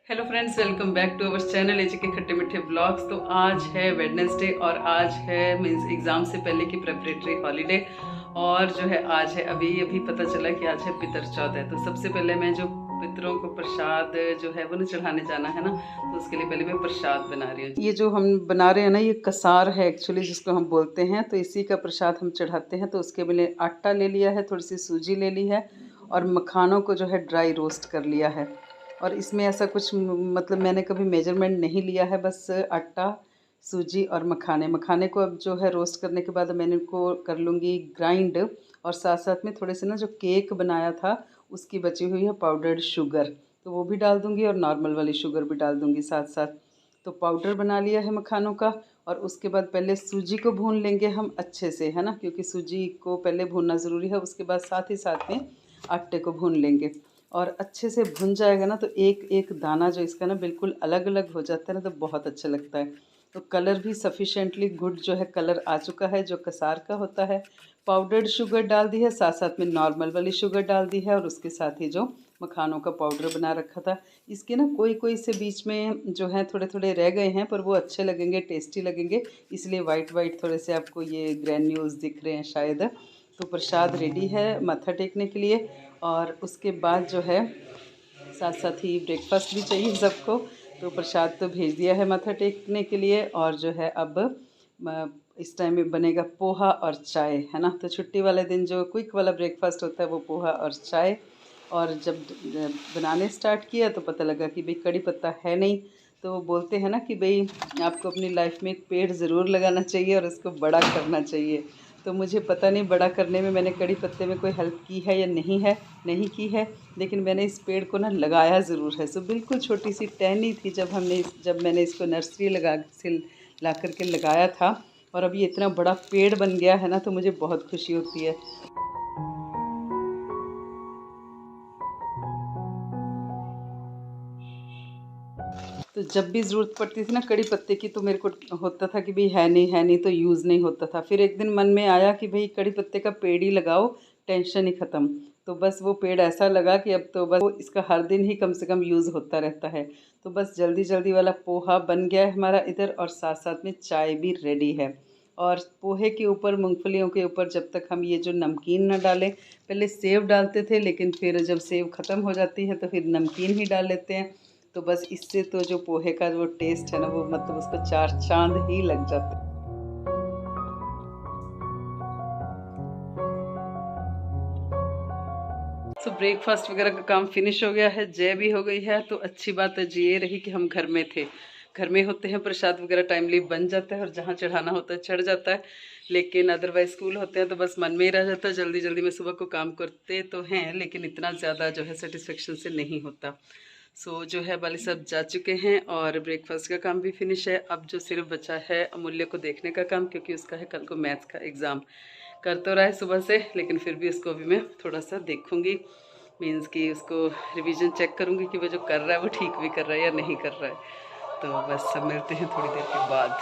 Hello friends, welcome back to our channel AG के खट्टे मीठे ब्लॉग्स। तो आज है वेडनेसडे और आज है मीन्स एग्ज़ाम से पहले की प्रेपरेटरी हॉलीडे। और जो है आज है अभी अभी पता चला कि आज है पितर चौथ है। तो सबसे पहले मैं जो पितरों को प्रसाद जो है वो ना चढ़ाने जाना है ना, तो उसके लिए पहले मैं प्रसाद बना रही हूँ। ये जो हम बना रहे हैं ना, ये कसार है एक्चुअली, जिसको हम बोलते हैं। तो इसी का प्रसाद हम चढ़ाते हैं। तो उसके लिए आटा ले लिया है, थोड़ी सी सूजी ले ली है और मखानों को जो है ड्राई रोस्ट कर लिया है। और इसमें ऐसा कुछ मतलब मैंने कभी मेजरमेंट नहीं लिया है, बस आटा, सूजी और मखाने मखाने को अब जो है रोस्ट करने के बाद मैंने इनको कर लूँगी ग्राइंड। और साथ साथ में थोड़े से ना जो केक बनाया था उसकी बची हुई है पाउडर्ड शुगर, तो वो भी डाल दूँगी और नॉर्मल वाली शुगर भी डाल दूँगी साथ साथ। तो पाउडर बना लिया है मखानों का। और उसके बाद पहले सूजी को भून लेंगे हम अच्छे से, है ना, क्योंकि सूजी को पहले भूनना ज़रूरी है। उसके बाद साथ ही साथ में आटे को भून लेंगे और अच्छे से भुन जाएगा ना, तो एक एक दाना जो इसका ना बिल्कुल अलग अलग हो जाता है ना, तो बहुत अच्छा लगता है। तो कलर भी सफिशेंटली गुड जो है कलर आ चुका है, जो कसार का होता है। पाउडर्ड शुगर डाल दी है, साथ साथ में नॉर्मल वाली शुगर डाल दी है और उसके साथ ही जो मखानों का पाउडर बना रखा था। इसके ना कोई कोई से बीच में जो है थोड़े थोड़े रह गए हैं, पर वो अच्छे लगेंगे, टेस्टी लगेंगे, इसलिए वाइट वाइट थोड़े से आपको ये ग्रैन्यूल्स दिख रहे हैं शायद। तो प्रसाद रेडी है माथा टेकने के लिए। और उसके बाद जो है साथ साथ ही ब्रेकफास्ट भी चाहिए सबको। तो प्रसाद तो भेज दिया है माथा टेकने के लिए। और जो है अब इस टाइम में बनेगा पोहा और चाय, है ना। तो छुट्टी वाले दिन जो क्विक वाला ब्रेकफास्ट होता है वो पोहा और चाय। और जब बनाने स्टार्ट किया तो पता लगा कि भाई कड़ी पत्ता है नहीं। तो बोलते हैं ना कि भाई आपको अपनी लाइफ में एक पेड़ ज़रूर लगाना चाहिए और उसको बड़ा करना चाहिए। तो मुझे पता नहीं बड़ा करने में मैंने कड़ी पत्ते में कोई हेल्प की है या नहीं की है, लेकिन मैंने इस पेड़ को ना लगाया ज़रूर है। सो बिल्कुल छोटी सी टहनी थी जब मैंने इसको नर्सरी लगा से ला करके लगाया था। और अब ये इतना बड़ा पेड़ बन गया है ना, तो मुझे बहुत खुशी होती है। तो जब भी ज़रूरत पड़ती थी ना कड़ी पत्ते की, तो मेरे को होता था कि भाई है नहीं तो यूज़ नहीं होता था। फिर एक दिन मन में आया कि भाई कड़ी पत्ते का पेड़ ही लगाओ, टेंशन ही ख़त्म। तो बस वो पेड़ ऐसा लगा कि अब तो बस वो इसका हर दिन ही कम से कम यूज़ होता रहता है। तो बस जल्दी जल्दी वाला पोहा बन गया है हमारा इधर, और साथ साथ में चाय भी रेडी है। और पोहे के ऊपर, मूंगफलियों के ऊपर जब तक हम ये जो नमकीन ना डालें, पहले सेव डालते थे लेकिन फिर जब सेव ख़त्म हो जाती है तो फिर नमकीन ही डाल लेते हैं। तो बस इससे तो जो पोहे का जो टेस्ट है ना, वो मतलब उसको चार चांद ही लग जाते हैं। सो ब्रेकफास्ट वगैरह का काम फिनिश हो गया है, जय भी हो गई है। तो अच्छी बात है जी ये रही कि हम घर में थे। घर में होते हैं प्रसाद वगैरह टाइमली बन जाता है और जहाँ चढ़ाना होता है चढ़ जाता है। लेकिन अदरवाइज स्कूल होते हैं तो बस मन में ही रह जाता है। जल्दी जल्दी में सुबह को काम करते तो हैं, लेकिन इतना ज़्यादा जो है सेटिस्फेक्शन से नहीं होता। सो जो है वाले सब जा चुके हैं और ब्रेकफास्ट का काम भी फिनिश है। अब जो सिर्फ बचा है अमूल्य को देखने का काम, क्योंकि उसका है कल को मैथ्स का एग्ज़ाम। कर तो रहा है सुबह से, लेकिन फिर भी उसको अभी मैं थोड़ा सा देखूंगी, मीन्स कि उसको रिवीजन चेक करूंगी कि वो जो कर रहा है वो ठीक भी कर रहा है या नहीं कर रहा है। तो बस सब मिलते हैं थोड़ी देर के बाद।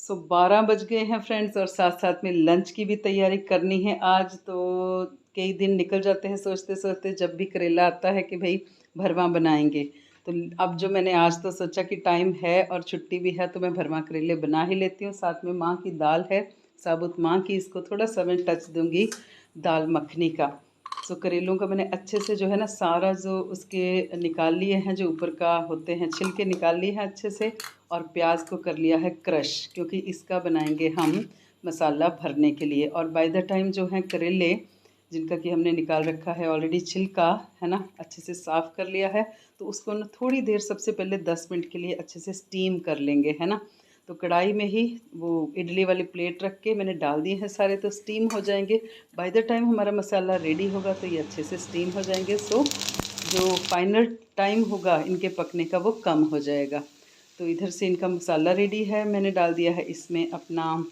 सो 12 बज गए हैं फ्रेंड्स, और साथ साथ में लंच की भी तैयारी करनी है। आज तो कई दिन निकल जाते हैं सोचते सोचते, जब भी करेला आता है कि भाई भरवा बनाएंगे। तो अब जो मैंने आज तो सोचा कि टाइम है और छुट्टी भी है, तो मैं भरवा करेले बना ही लेती हूँ। साथ में माँ की दाल है, साबुत माँ की, इसको थोड़ा सा मैं टच दूँगी दाल मखनी का। सो करेलों का मैंने अच्छे से जो है ना सारा जो उसके निकाल लिए हैं, जो ऊपर का होते हैं छिलके निकाल लिए हैं अच्छे से। और प्याज को कर लिया है क्रश, क्योंकि इसका बनाएंगे हम मसाला भरने के लिए। और बाय द टाइम जो है करेले जिनका कि हमने निकाल रखा है ऑलरेडी छिलका, है ना, अच्छे से साफ़ कर लिया है। तो उसको ना थोड़ी देर, सबसे पहले 10 मिनट के लिए अच्छे से स्टीम कर लेंगे, है ना। तो कढ़ाई में ही वो इडली वाली प्लेट रख के मैंने डाल दिए हैं सारे, तो स्टीम हो जाएंगे। बाय द टाइम हमारा मसाला रेडी होगा तो ये अच्छे से स्टीम हो जाएंगे। सो जो फाइनल टाइम होगा इनके पकने का वो कम हो जाएगा। तो इधर से इनका मसाला रेडी है। मैंने डाल दिया है इसमें अपना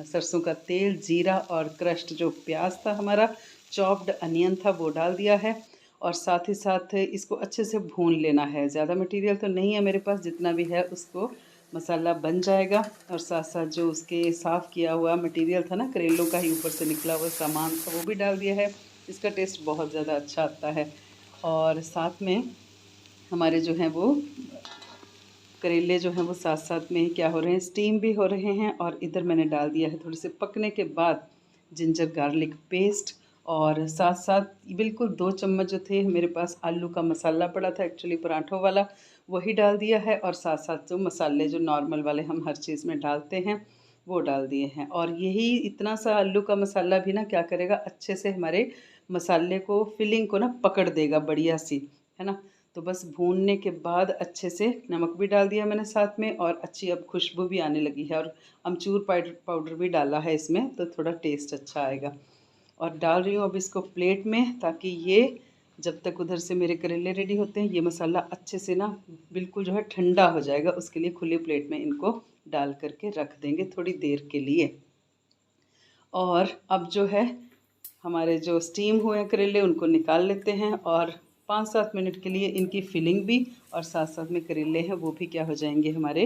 सरसों का तेल, जीरा और क्रश्ड जो प्याज था हमारा, चॉप्ड अनियन था, वो डाल दिया है। और साथ ही साथ इसको अच्छे से भून लेना है। ज़्यादा मटेरियल तो नहीं है मेरे पास, जितना भी है उसको मसाला बन जाएगा। और साथ साथ जो उसके साफ़ किया हुआ मटेरियल था ना, करेलों का ही ऊपर से निकला हुआ सामान था, वो भी डाल दिया है। इसका टेस्ट बहुत ज़्यादा अच्छा आता है। और साथ में हमारे जो हैं वो करेले जो हैं वो साथ साथ में क्या हो रहे हैं, स्टीम भी हो रहे हैं। और इधर मैंने डाल दिया है थोड़े से पकने के बाद जिंजर गार्लिक पेस्ट, और साथ साथ बिल्कुल 2 चम्मच जो थे मेरे पास आलू का मसाला पड़ा था एक्चुअली पराठों वाला, वही डाल दिया है। और साथ साथ जो मसाले जो नॉर्मल वाले हम हर चीज़ में डालते हैं वो डाल दिए हैं। और यही इतना सा आलू का मसाला भी ना क्या करेगा, अच्छे से हमारे मसाले को फिलिंग को ना पकड़ देगा बढ़िया सी, है ना। तो बस भूनने के बाद अच्छे से नमक भी डाल दिया मैंने साथ में, और अच्छी अब खुशबू भी आने लगी है। और अमचूर पाउडर भी डाला है इसमें, तो थोड़ा टेस्ट अच्छा आएगा। और डाल रही हूँ अब इसको प्लेट में, ताकि ये जब तक उधर से मेरे करेले रेडी होते हैं ये मसाला अच्छे से ना बिल्कुल जो है ठंडा हो जाएगा। उसके लिए खुली प्लेट में इनको डाल करके रख देंगे थोड़ी देर के लिए। और अब जो है हमारे जो स्टीम हुए करेले उनको निकाल लेते हैं, और 5-7 मिनट के लिए इनकी फिलिंग भी और साथ साथ में करेले हैं वो भी क्या हो जाएंगे हमारे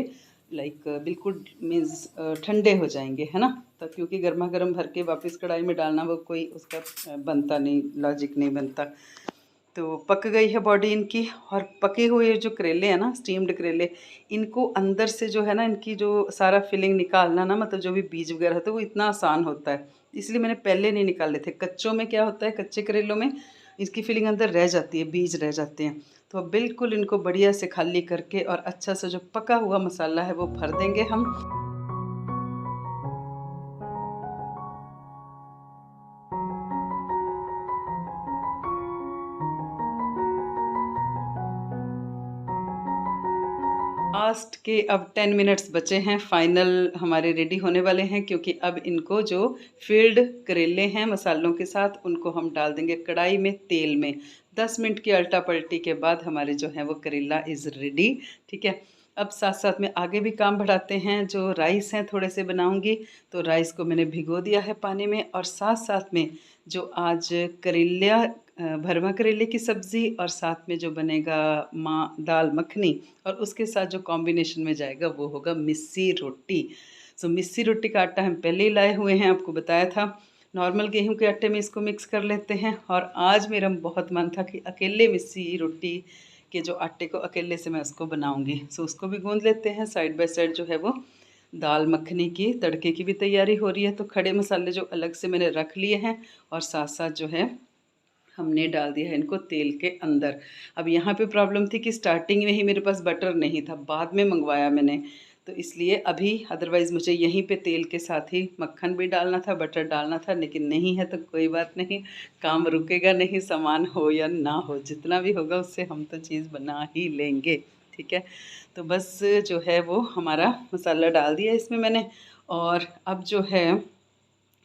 लाइक बिल्कुल मीन्स ठंडे हो जाएंगे, है ना। तो क्योंकि गर्मा गर्म भर के वापस कढ़ाई में डालना वो कोई उसका बनता नहीं, लॉजिक नहीं बनता। तो पक गई है बॉडी इनकी। और पके हुए जो करेले हैं ना, स्टीम्ड करेले, इनको अंदर से जो है ना इनकी जो सारा फिलिंग निकालना ना, मतलब जो भी बीज वगैरह होता है वो इतना आसान होता है, इसलिए मैंने पहले नहीं निकाले थे। कच्चों में क्या होता है, कच्चे करेलों में इसकी फिलिंग अंदर रह जाती है, बीज रह जाते हैं। तो अब बिल्कुल इनको बढ़िया से खाली करके और अच्छा सा जो पका हुआ मसाला है वो भर देंगे हम। लास्ट के अब 10 मिनट्स बचे हैं, फाइनल हमारे रेडी होने वाले हैं। क्योंकि अब इनको जो फील्ड करेले हैं मसालों के साथ उनको हम डाल देंगे कढ़ाई में तेल में। 10 मिनट की अल्टा पलटी के बाद हमारे जो है वो करेला इज़ रेडी। ठीक है, अब साथ साथ में आगे भी काम बढ़ाते हैं। जो राइस हैं थोड़े से बनाऊंगी, तो राइस को मैंने भिगो दिया है पानी में। और साथ साथ में जो आज करेला भरवा करेले की सब्ज़ी और साथ में जो बनेगा माँ दाल मखनी, और उसके साथ जो कॉम्बिनेशन में जाएगा वो होगा मिस्सी रोटी। सो मिस्सी रोटी का आटा हम पहले ही लाए हुए हैं, आपको बताया था। नॉर्मल गेहूं के आटे में इसको मिक्स कर लेते हैं। और आज मेरा बहुत मन था कि अकेले मिस्सी रोटी के जो आटे को अकेले से मैं उसको बनाऊंगी। सो उसको भी गूंद लेते हैं। साइड बाय साइड जो है वो दाल मखनी की तड़के की भी तैयारी हो रही है। तो खड़े मसाले जो अलग से मैंने रख लिए हैं, और साथ साथ जो है हमने डाल दिया है इनको तेल के अंदर। अब यहाँ पे प्रॉब्लम थी कि स्टार्टिंग में ही मेरे पास बटर नहीं था, बाद में मंगवाया मैंने, तो इसलिए अभी अदरवाइज़ मुझे यहीं पे तेल के साथ ही मक्खन भी डालना था, बटर डालना था, लेकिन नहीं है तो कोई बात नहीं, काम रुकेगा नहीं, सामान हो या ना हो, जितना भी होगा उससे हम तो चीज़ बना ही लेंगे। ठीक है, तो बस जो है वो हमारा मसाला डाल दिया इसमें मैंने। और अब जो है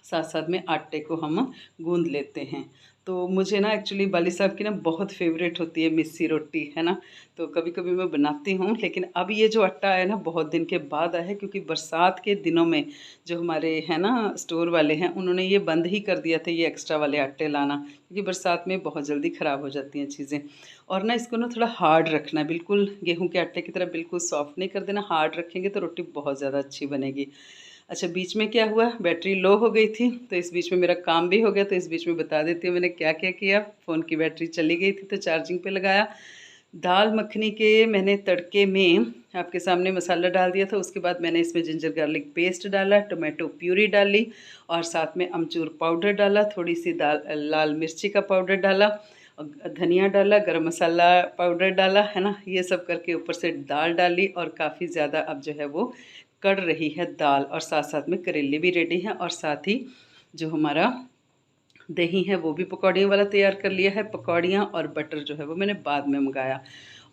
साथ साथ में आटे को हम गूंद लेते हैं। तो मुझे ना एक्चुअली बाली साहब की ना बहुत फेवरेट होती है मिस्सी रोटी, है ना। तो कभी कभी मैं बनाती हूँ, लेकिन अब ये जो आटा है ना बहुत दिन के बाद आया है, क्योंकि बरसात के दिनों में जो हमारे हैं ना स्टोर वाले हैं उन्होंने ये बंद ही कर दिया था ये एक्स्ट्रा वाले आटे लाना, क्योंकि बरसात में बहुत जल्दी ख़राब हो जाती हैं चीज़ें। और ना इसको ना थोड़ा हार्ड रखना है, बिल्कुल गेहूँ के आटे की तरह बिल्कुल सॉफ्ट नहीं कर देना, हार्ड रखेंगे तो रोटी बहुत ज़्यादा अच्छी बनेगी। अच्छा, बीच में क्या हुआ, बैटरी लो हो गई थी, तो इस बीच में मेरा काम भी हो गया। तो इस बीच में बता देती हूँ मैंने क्या क्या किया। फ़ोन की बैटरी चली गई थी तो चार्जिंग पे लगाया। दाल मखनी के मैंने तड़के में आपके सामने मसाला डाल दिया था। उसके बाद मैंने इसमें जिंजर गार्लिक पेस्ट डाला, टोमेटो प्यूरी डाली, और साथ में अमचूर पाउडर डाला, थोड़ी सी लाल मिर्ची का पाउडर डाला, धनिया डाला, गरम मसाला पाउडर डाला, है ना। ये सब करके ऊपर से दाल डाली, और काफ़ी ज़्यादा अब जो है वो कड़ रही है दाल, और साथ साथ में करेले भी रेडी हैं। और साथ ही जो हमारा दही है वो भी पकौड़ियों वाला तैयार कर लिया है। पकौड़ियाँ और बटर जो है वो मैंने बाद में मंगाया।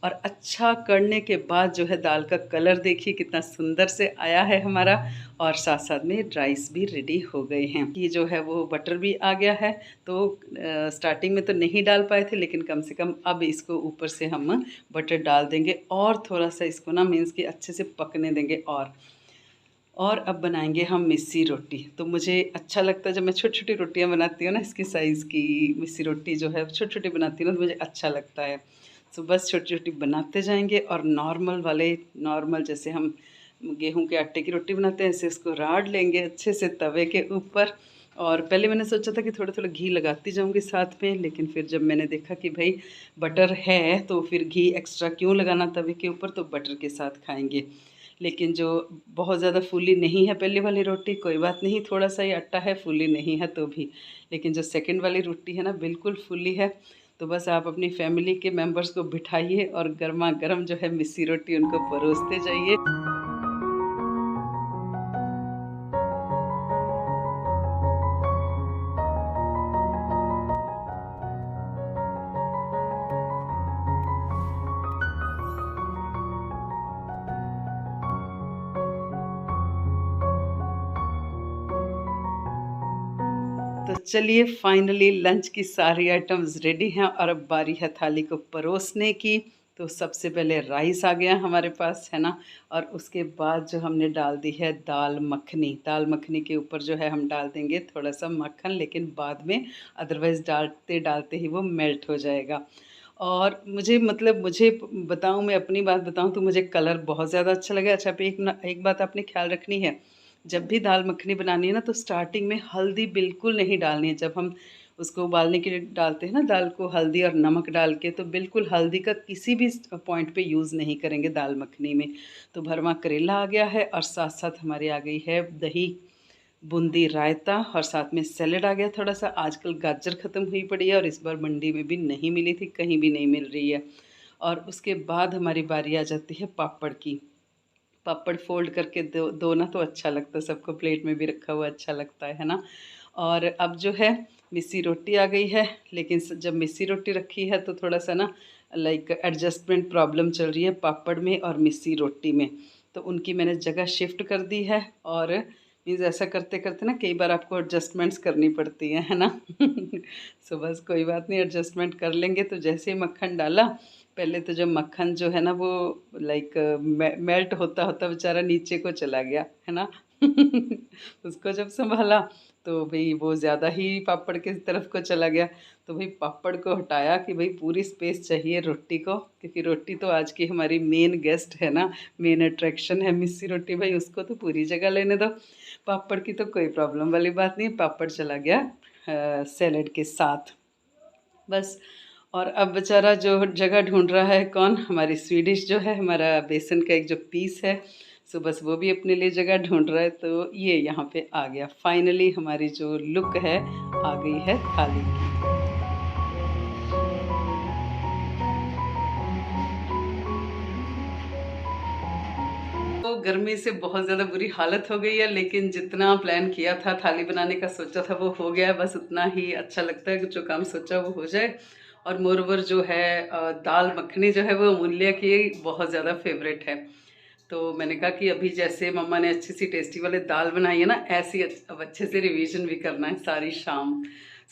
और अच्छा करने के बाद जो है दाल का कलर देखिए कितना सुंदर से आया है हमारा। और साथ साथ में राइस भी रेडी हो गए हैं। ये जो है वो बटर भी आ गया है। तो स्टार्टिंग में तो नहीं डाल पाए थे, लेकिन कम से कम अब इसको ऊपर से हम बटर डाल देंगे, और थोड़ा सा इसको ना मीन्स कि अच्छे से पकने देंगे। और अब बनाएंगे हम मिस्सी रोटी। तो मुझे अच्छा लगता है जब मैं छोटी छोटी रोटियां बनाती हूँ ना, इसकी साइज़ की मिस्सी रोटी जो है छोटी छोटी बनाती हूँ ना, तो मुझे अच्छा लगता है। तो बस छोटी छोटी बनाते जाएंगे, और नॉर्मल वाले नॉर्मल जैसे हम गेहूं के आटे की रोटी बनाते हैं ऐसे इसको राड़ लेंगे अच्छे से तवे के ऊपर। और पहले मैंने सोचा था कि थोड़ा थोड़ा घी लगाती जाऊंगी साथ में, लेकिन फिर जब मैंने देखा कि भाई बटर है तो फिर घी एक्स्ट्रा क्यों लगाना तवे के ऊपर, तो बटर के साथ खाएंगे। लेकिन जो बहुत ज़्यादा फूली नहीं है पहले वाली रोटी, कोई बात नहीं, थोड़ा सा ही आटा है, फूली नहीं है तो भी। लेकिन जो सेकंड वाली रोटी है ना बिल्कुल फूली है। तो बस आप अपनी फैमिली के मेंबर्स को बिठाइए और गर्मा गर्म जो है मिस्सी रोटी उनको परोसते जाइए। तो चलिए फाइनली लंच की सारी आइटम्स रेडी हैं और अब बारी है थाली को परोसने की। तो सबसे पहले राइस आ गया हमारे पास, है ना। और उसके बाद जो हमने डाल दी है दाल मखनी। दाल मखनी के ऊपर जो है हम डाल देंगे थोड़ा सा मक्खन, लेकिन बाद में, अदरवाइज़ डालते डालते ही वो मेल्ट हो जाएगा। और मुझे मतलब मुझे बताऊँ, मैं अपनी बात बताऊँ तो मुझे कलर बहुत ज़्यादा अच्छा लगा। अच्छा, एक बात आपने ख्याल रखनी है, जब भी दाल मखनी बनानी है ना तो स्टार्टिंग में हल्दी बिल्कुल नहीं डालनी है। जब हम उसको उबालने के लिए डालते हैं ना दाल को, हल्दी और नमक डाल के, तो बिल्कुल हल्दी का किसी भी पॉइंट पे यूज़ नहीं करेंगे दाल मखनी में। तो भरमा करेला आ गया है और साथ साथ हमारी आ गई है दही बूंदी रायता, और साथ में सैलेड आ गया थोड़ा सा। आजकल गाजर ख़त्म हुई पड़ी है और इस बार मंडी में भी नहीं मिली थी, कहीं भी नहीं मिल रही है। और उसके बाद हमारी बारी आ जाती है पापड़ की। पापड़ फोल्ड करके दो दो ना तो अच्छा लगता है, सबको प्लेट में भी रखा हुआ अच्छा लगता है ना। और अब जो है मिस्सी रोटी आ गई है, लेकिन जब मिस्सी रोटी रखी है तो थोड़ा सा ना लाइक एडजस्टमेंट प्रॉब्लम चल रही है पापड़ में और मिस्सी रोटी में। तो उनकी मैंने जगह शिफ्ट कर दी है। और मीन्स ऐसा करते करते ना कई बार आपको एडजस्टमेंट्स करनी पड़ती हैं, है ना। सो बस कोई बात नहीं, एडजस्टमेंट कर लेंगे। तो जैसे ही मक्खन डाला, पहले तो जब मक्खन जो है ना वो लाइक मेल्ट होता होता बेचारा नीचे को चला गया, है ना। उसको जब संभाला तो भाई वो ज़्यादा ही पापड़ की तरफ को चला गया। तो भाई पापड़ को हटाया कि भाई पूरी स्पेस चाहिए रोटी को, क्योंकि रोटी तो आज की हमारी मेन गेस्ट है ना, मेन अट्रैक्शन है मिस्सी रोटी, भाई उसको तो पूरी जगह लेने दो। पापड़ की तो कोई प्रॉब्लम वाली बात नहीं, पापड़ चला गया सैलेड के साथ, बस। और अब बेचारा जो जगह ढूंढ रहा है कौन, हमारी स्वीडिश जो है, हमारा बेसन का एक जो पीस है, सो बस वो भी अपने लिए जगह ढूंढ रहा है। तो ये यहाँ पे आ गया फाइनली, हमारी जो लुक है आ गई है थाली की। तो गर्मी से बहुत ज़्यादा बुरी हालत हो गई है, लेकिन जितना प्लान किया था थाली बनाने का सोचा था वो हो गया। बस उतना ही अच्छा लगता है कि जो काम सोचा वो हो जाए। और मोरओवर जो है दाल मखनी जो है वो अमूल्य की बहुत ज़्यादा फेवरेट है। तो मैंने कहा कि अभी जैसे मम्मा ने अच्छी सी टेस्टी वाले दाल बनाई है ना, ऐसी अब अच्छे से रिवीजन भी करना है सारी शाम।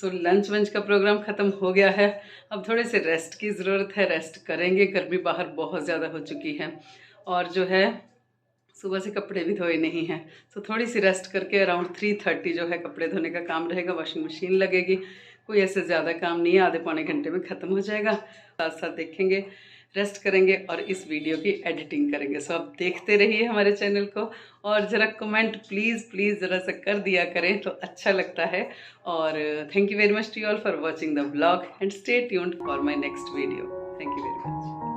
सो लंच वंच का प्रोग्राम ख़त्म हो गया है। अब थोड़े से रेस्ट की ज़रूरत है, रेस्ट करेंगे, गर्मी बाहर बहुत ज़्यादा हो चुकी है। और जो है सुबह से कपड़े भी धोए नहीं हैं, तो थोड़ी सी रेस्ट करके अराउंड 3:30 जो है कपड़े धोने का काम रहेगा। वॉशिंग मशीन लगेगी, कोई ऐसे ज़्यादा काम नहीं है, आधे पौने घंटे में ख़त्म हो जाएगा। साथ साथ देखेंगे, रेस्ट करेंगे और इस वीडियो की एडिटिंग करेंगे। सो आप देखते रहिए हमारे चैनल को, और ज़रा कमेंट प्लीज़ प्लीज़ ज़रा सा कर दिया करें तो अच्छा लगता है। और thank you very much to you all for watching the vlog and stay tuned for my next video. Thank you very much.